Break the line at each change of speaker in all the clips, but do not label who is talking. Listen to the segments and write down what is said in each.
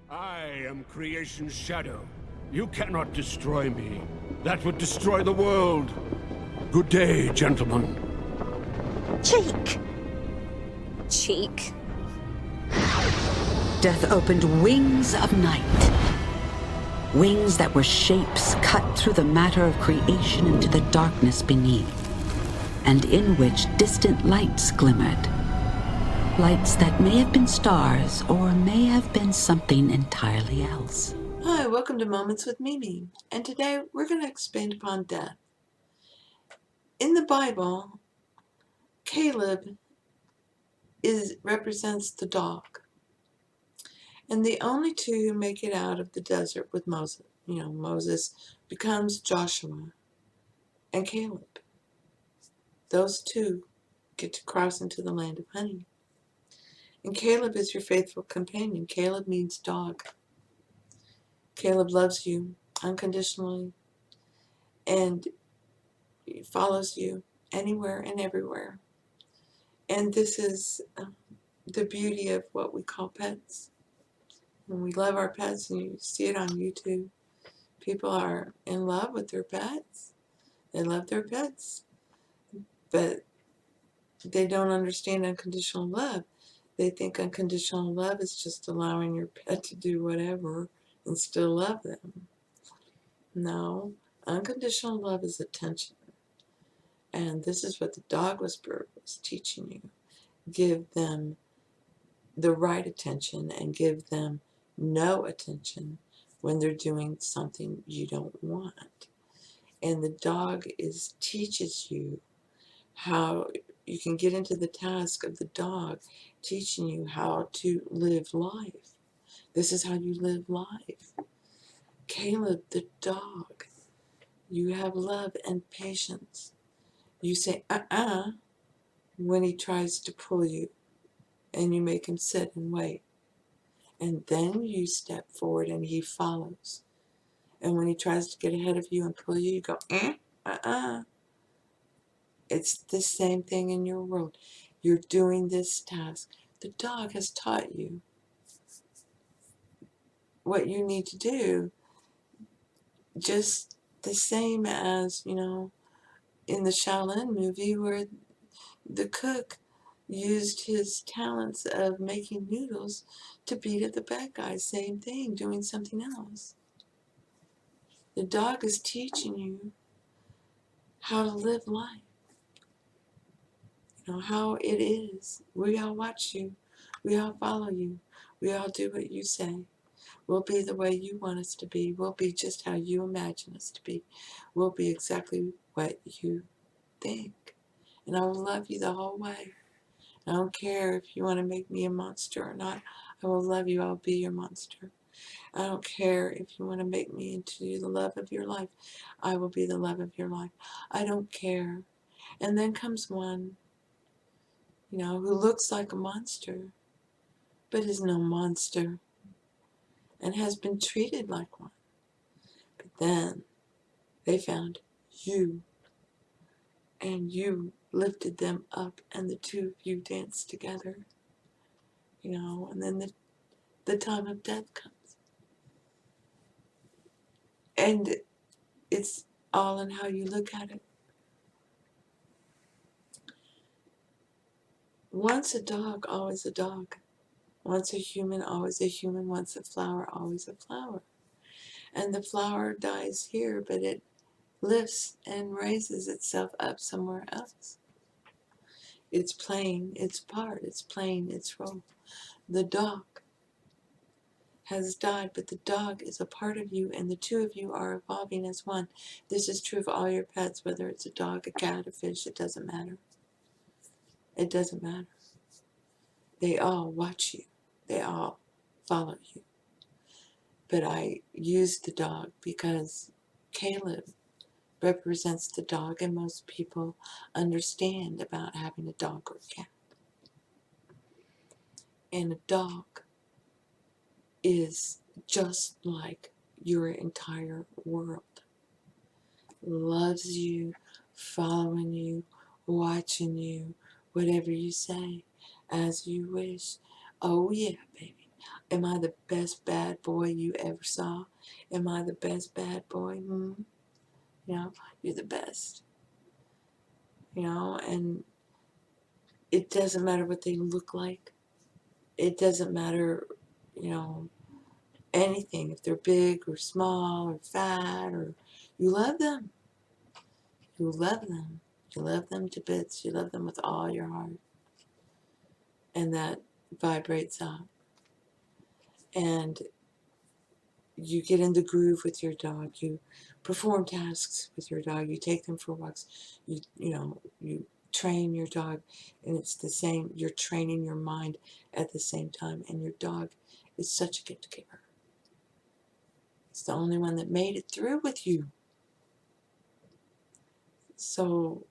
I am creation's shadow. You cannot destroy me. That would destroy the world. Good day, gentlemen.
Cheek! Cheek. Death opened wings of night. Wings that were shapes cut through the matter of creation into the darkness beneath, and in which distant lights glimmered. Lights that may have been stars, or may have been something entirely else.
Hi, welcome to Moments with Mimi, and today we're going to expand upon death. In the Bible, Caleb represents the dog, and the only two who make it out of the desert with Moses. Moses becomes Joshua and Caleb. Those two get to cross into the land of honey. And Caleb is your faithful companion. Caleb means dog. Caleb loves you unconditionally and follows you anywhere and everywhere. And this is the beauty of what we call pets. When we love our pets, and you see it on YouTube, people are in love with their pets. They love their pets, but they don't understand unconditional love. They think unconditional love is just allowing your pet to do whatever and still love them. No, unconditional love is attention. And this is what the dog whisperer was teaching you. Give them the right attention and give them no attention when they're doing something you don't want. And the dog teaches you how you can get into the task of the dog teaching you how to live life. This is how you live life. Caleb, the dog, you have love and patience. You say, when he tries to pull you, and you make him sit and wait. And then you step forward and he follows. And when he tries to get ahead of you and pull you, you go, It's the same thing in your world. You're doing this task. The dog has taught you what you need to do, just the same as, in the Shaolin movie where the cook used his talents of making noodles to beat at the bad guys. Same thing, doing something else. The dog is teaching you how to live life. How it is. We all watch you. We all follow you. We all do what you say. We'll be the way you want us to be. We'll be just how you imagine us to be. We'll be exactly what you think. And I will love you the whole way. I don't care if you want to make me a monster or not. I will love you. I'll be your monster. I don't care if you want to make me into the love of your life. I will be the love of your life. I don't care. And then comes one, who looks like a monster, but is no monster and has been treated like one. But then they found you, and you lifted them up, and the two of you danced together, and then the time of death comes. And it's all in how you look at it. Once a dog, always a dog. Once a human, always a human. Once a flower, always a flower. And the flower dies here, but it lifts and raises itself up somewhere else. It's playing its part. It's playing its role. The dog has died, but the dog is a part of you, and the two of you are evolving as one. This is true of all your pets, whether it's a dog, a cat, a fish, it doesn't matter. It doesn't matter. They all watch you. They all follow you. But I use the dog because Caleb represents the dog, and most people understand about having a dog or a cat. And a dog is just like your entire world. Loves you, following you, watching you, whatever you say, as you wish. Oh yeah, baby. Am I the best bad boy you ever saw? Am I the best bad boy? You know, you're the best. You know, and it doesn't matter what they look like. It doesn't matter, you know, anything. If they're big or small or fat, or you love them. You love them. You love them to bits. You love them with all your heart. And that vibrates up. And you get in the groove with your dog. You perform tasks with your dog. You take them for walks. You train your dog, and it's the same. You're training your mind at the same time, and your dog is such a gift giver. It's the only one that made it through with you. So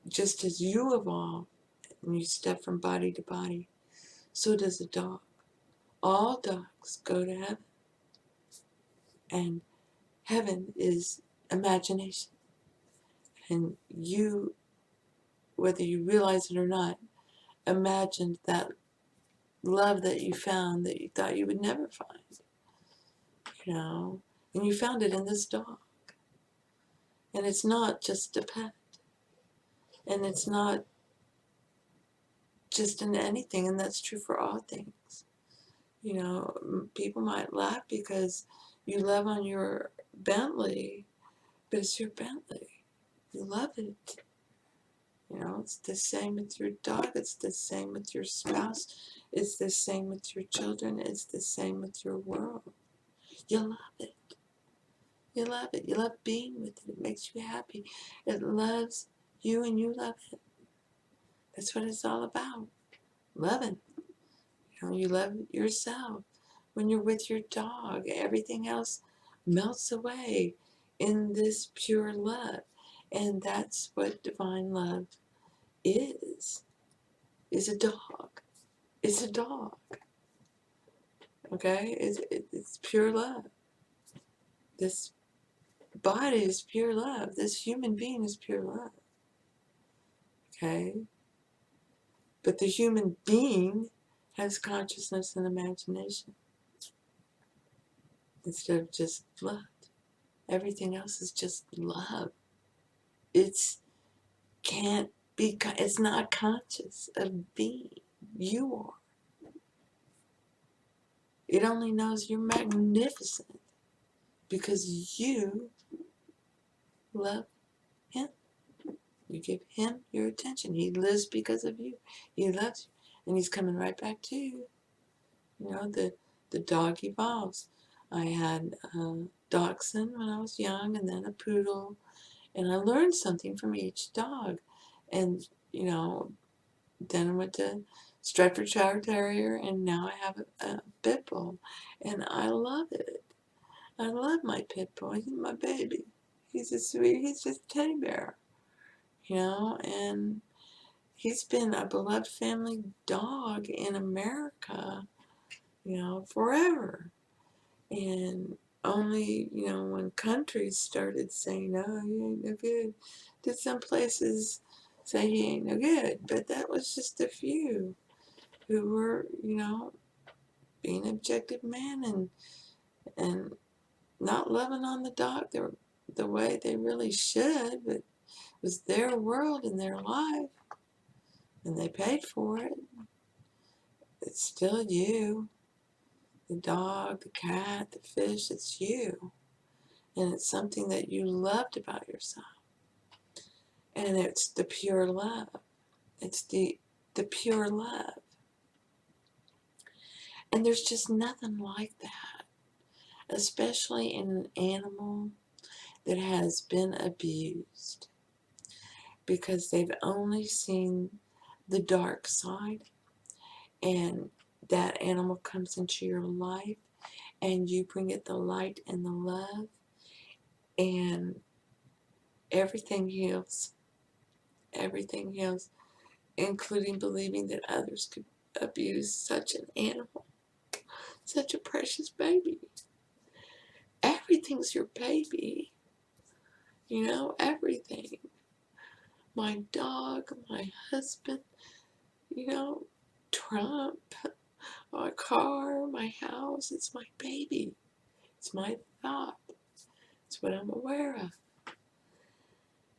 just as you evolve and you step from body to body, so does a dog. All dogs go to heaven, and heaven is imagination. And you, whether you realize it or not, imagined that love that you found that you thought you would never find, you know, and you found it in this dog. And it's not just a pet, and it's not just in anything, and that's true for all things. You know, people might laugh because you love on your Bentley, but it's your Bentley. You love it. You know, it's the same with your dog. It's the same with your spouse. It's the same with your children. It's the same with your world. You love it. You love it. You love being with it. It makes you happy. It loves you and you love it. That's what it's all about. Loving. You know, you love yourself. When you're with your dog, everything else melts away in this pure love. And that's what divine love is a dog. It's a dog. Okay? It's pure love. This body is pure love. This human being is pure love. Okay? But the human being has consciousness and imagination instead of just love. Everything else is just love. It's not conscious of being. You are. It only knows you're magnificent because you love him. You give him your attention. He lives because of you. He loves you. And he's coming right back to you. You know, the dog evolves. I had a dachshund when I was young, and then a poodle. And I learned something from each dog. And, you know, then I went to Stratfordshire Terrier, and now I have a pit bull. And I love it. I love my pit bull. He's my baby. He's just a teddy bear. You know, and he's been a beloved family dog in America, you know, forever. And only, you know, when countries started saying, oh, he ain't no good, did some places say he ain't no good. But that was just a few who were, you know, being objective men and not loving on the dog the way they really should, but it was their world and their life, and they paid for it. It's still you. The dog, the cat, the fish, it's you. And it's something that you loved about yourself. And it's the pure love. It's the pure love. And there's just nothing like that, especially in an animal that has been abused, because they've only seen the dark side, and that animal comes into your life and you bring it the light and the love, and everything heals. Everything heals, including believing that others could abuse such an animal, such a precious baby. Everything's your baby. You know, everything. My dog, my husband, you know, Trump, My car, my house, it's my baby. It's my thought. It's what I'm aware of.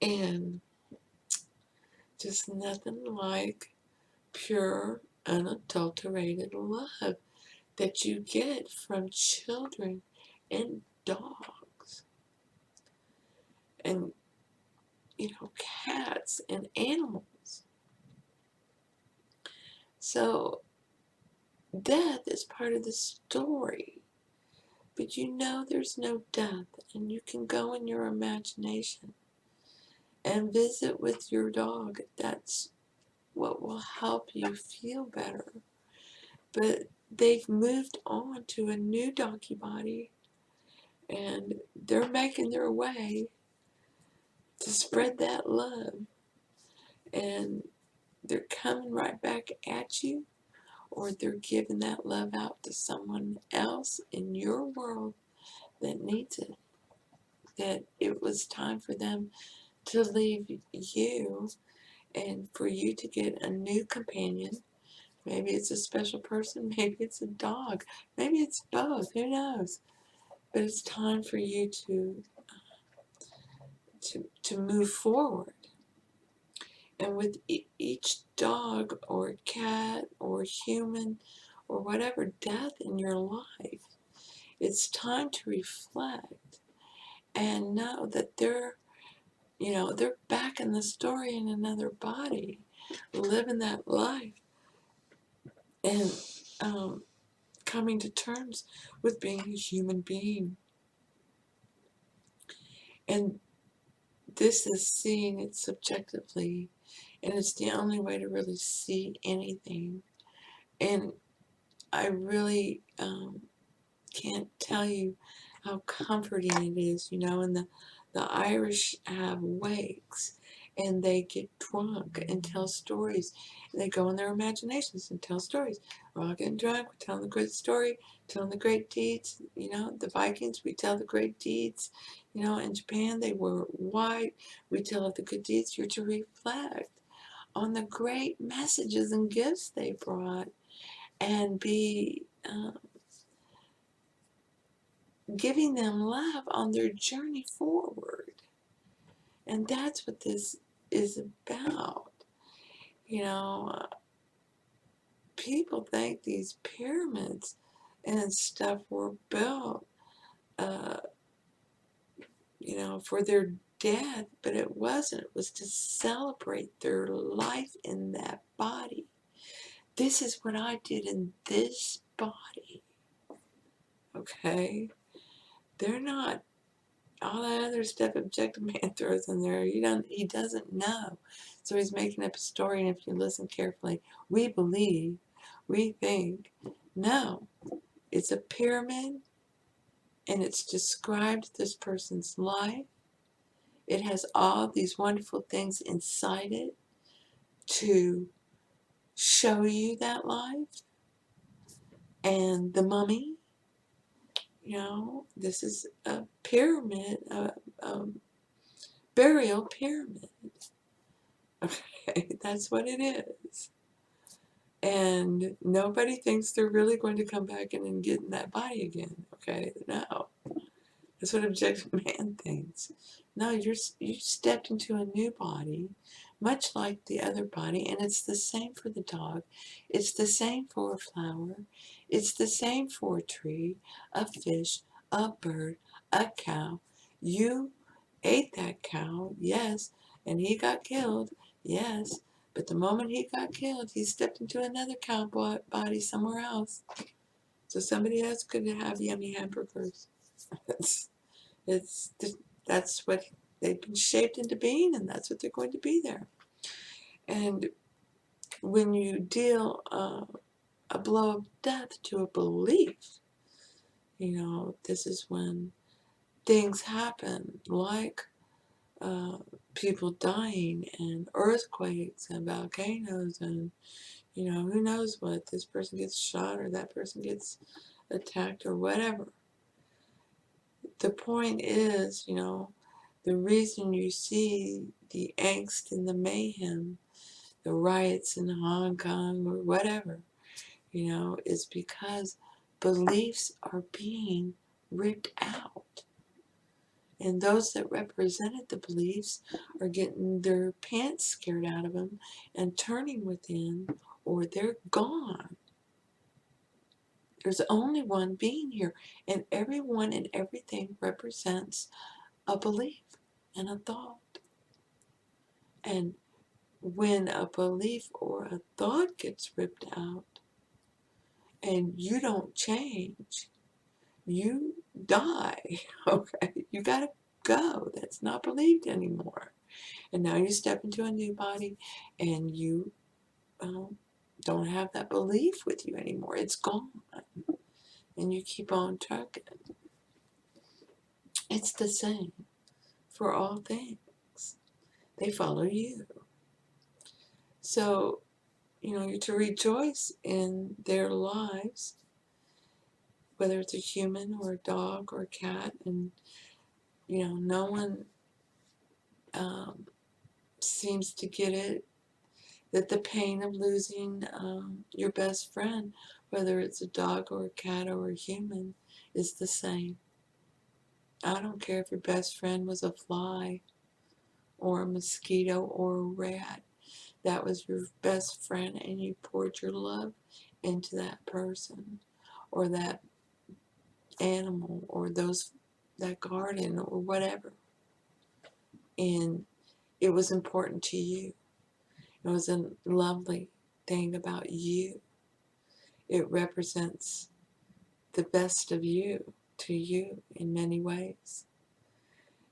And just nothing like pure, unadulterated love that you get from children and dogs and, cats and animals. So death is part of the story, but there's no death, and you can go in your imagination and visit with your dog. That's what will help you feel better. But they've moved on to a new doggy body, and they're making their way to spread that love, and they're coming right back at you, or they're giving that love out to someone else in your world that needs it, that it was time for them to leave you and for you to get a new companion. Maybe it's a special person, maybe it's a dog, maybe it's both, who knows? But it's time for you to move forward. And with each dog or cat or human or whatever death in your life, it's time to reflect and know that they're back in the story in another body, living that life, and coming to terms with being a human being. And this is seeing it subjectively, and it's the only way to really see anything. And I really can't tell you how comforting it is, and the Irish have wakes, and they get drunk and tell stories. And they go in their imaginations and tell stories. We're all getting drunk, we're telling the great story, telling the great deeds. The Vikings, we tell the great deeds. In Japan, they were white. We tell of the good deeds. You're to reflect on the great messages and gifts they brought, and be giving them love on their journey forward. And that's what this is about. People think these pyramids and stuff were built, for their death, but it wasn't. It was to celebrate their life in that body. This is what I did in this body. Okay? They're not all that other stuff objective man throws in there. He doesn't know. So he's making up a story, and if you listen carefully, we believe, we think, no, it's a pyramid, and it's described this person's life. It has all these wonderful things inside it to show you that life. And the mummy, this is a pyramid, a burial pyramid. Okay, that's what it is. And nobody thinks they're really going to come back in and get in that body again. Okay, no. That's what objective man thinks. No, you stepped into a new body, much like the other body, and it's the same for the dog. It's the same for a flower. It's the same for a tree, a fish, a bird, a cow. You ate that cow, yes, and he got killed, yes, but the moment he got killed, he stepped into another cow body somewhere else. So somebody else could have yummy hamburgers. That's what they've been shaped into being, and that's what they're going to be there. And when you deal a blow of death to a belief, this is when things happen, like people dying, and earthquakes, and volcanoes, and who knows what. This person gets shot, or that person gets attacked, or whatever. The point is, the reason you see the angst and the mayhem, the riots in Hong Kong or whatever, is because beliefs are being ripped out. And those that represented the beliefs are getting their pants scared out of them and turning within, or they're gone. There's only one being here, and everyone and everything represents a belief and a thought. And when a belief or a thought gets ripped out and you don't change, you die. Okay, you gotta go. That's not believed anymore. And now you step into a new body, and you don't have that belief with you anymore. It's gone, and you keep on trucking. It's the same for all things. They follow you. So, you're to rejoice in their lives, whether it's a human or a dog or a cat, and no one seems to get it, that the pain of losing your best friend, whether it's a dog or a cat or a human, is the same. I don't care if your best friend was a fly or a mosquito or a rat. That was your best friend, and you poured your love into that person or that animal or that garden or whatever. And it was important to you. It was a lovely thing about you. It represents the best of you to you in many ways.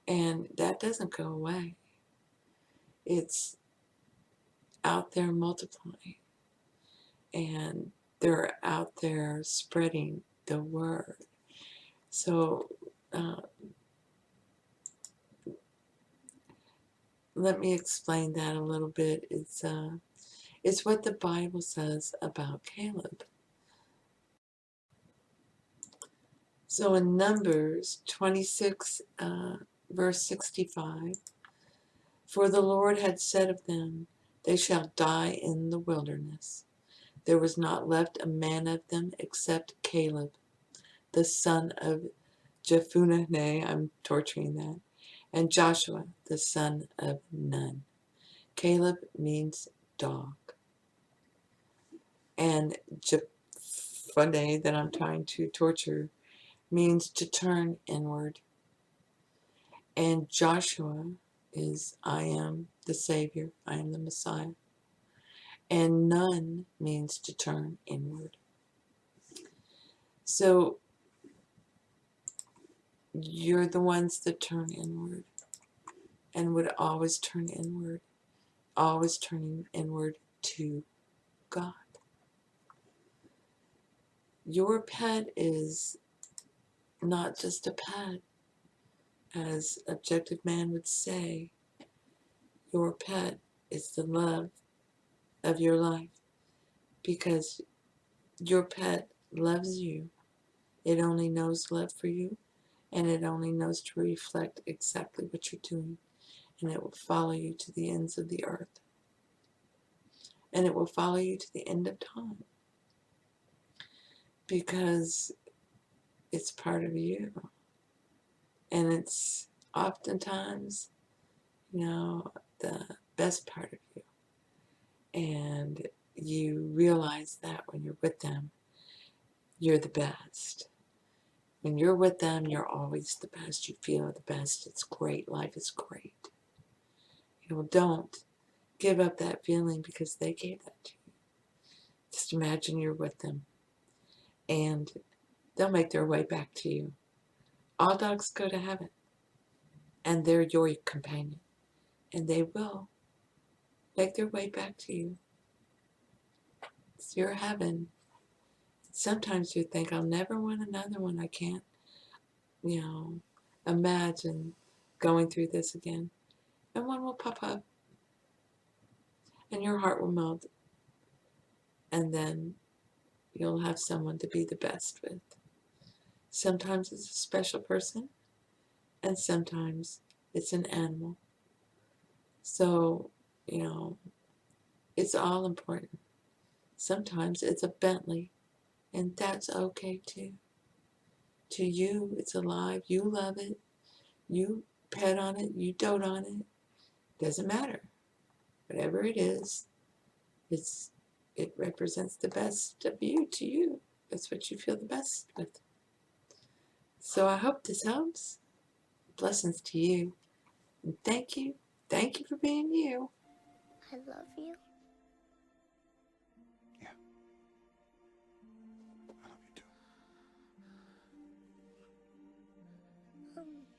And that doesn't go away. It's out there multiplying. And they're out there spreading the word. So let me explain that a little bit. It's what the Bible says about Caleb. So in Numbers 26, verse 65, for the Lord had said of them, they shall die in the wilderness. There was not left a man of them except Caleb, the son of Jephunneh, I'm torturing that, and Joshua, the son of Nun. Caleb means dog. And Jephunneh, that I'm trying to torture, means to turn inward. And Joshua is I am the Savior, I am the Messiah. And Nun means to turn inward. So you're the ones that turn inward and would always turn inward, always turning inward to God. Your pet is not just a pet, as objective man would say. Your pet is the love of your life, because your pet loves you. It only knows love for you, and it only knows to reflect exactly what you're doing, and it will follow you to the ends of the earth, and it will follow you to the end of time, because it's part of you, and it's oftentimes, the best part of you, and you realize that when you're with them, you're the best. When you're with them, you're always the best. You feel the best. It's great. Life is great. Don't give up that feeling because they gave that to you. Just imagine you're with them, and they'll make their way back to you. All dogs go to heaven, and they're your companion, and they will make their way back to you. It's your heaven. Sometimes you think, I'll never want another one. I can't, imagine going through this again. And one will pop up, and your heart will melt, and then you'll have someone to be the best with. Sometimes it's a special person, and sometimes it's an animal. So, it's all important. Sometimes it's a Bentley, and that's okay too. To you, it's alive. You love it. You pet on it. You dote on it. Doesn't matter. Whatever it is, it represents the best of you to you. That's what you feel the best with. So I hope this helps. Blessings to you. And thank you. Thank you for being you.
I love you.
Yeah. I love you too.